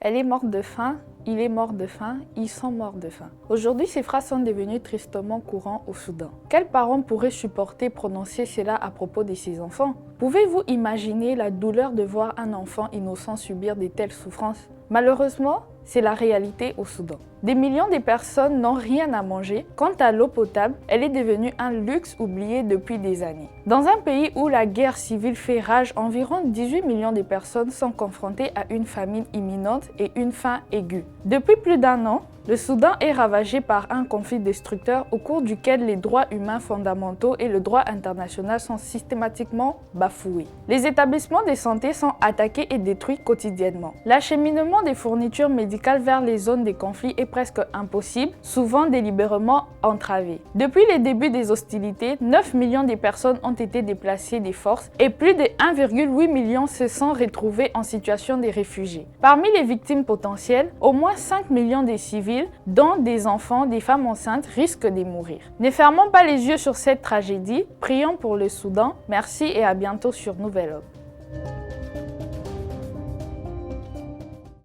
Elle est morte de faim, il est mort de faim, ils sont morts de faim. Aujourd'hui, ces phrases sont devenues tristement courantes au Soudan. Quels parents pourraient supporter prononcer cela à propos de ses enfants? Pouvez-vous imaginer la douleur de voir un enfant innocent subir de telles souffrances? Malheureusement, c'est la réalité au Soudan. Des millions de personnes n'ont rien à manger. Quant à l'eau potable, elle est devenue un luxe oublié depuis des années. Dans un pays où la guerre civile fait rage, environ 18 millions de personnes sont confrontées à une famine imminente et une faim aiguë. Depuis plus d'un an, le Soudan est ravagé par un conflit destructeur au cours duquel les droits humains fondamentaux et le droit international sont systématiquement bafoués. Les établissements de santé sont attaqués et détruits quotidiennement. L'acheminement des fournitures médicales vers les zones de conflit est presque impossible, souvent délibérément entravé. Depuis les débuts des hostilités, 9 millions de personnes ont été déplacées des forces et plus de 1,8 million se sont retrouvés en situation de réfugiés. Parmi les victimes potentielles, au moins 5 millions de civils, dont des enfants, des femmes enceintes, risquent de mourir. Ne fermons pas les yeux sur cette tragédie, prions pour le Soudan. Merci et à bientôt sur Nouvelle Hope.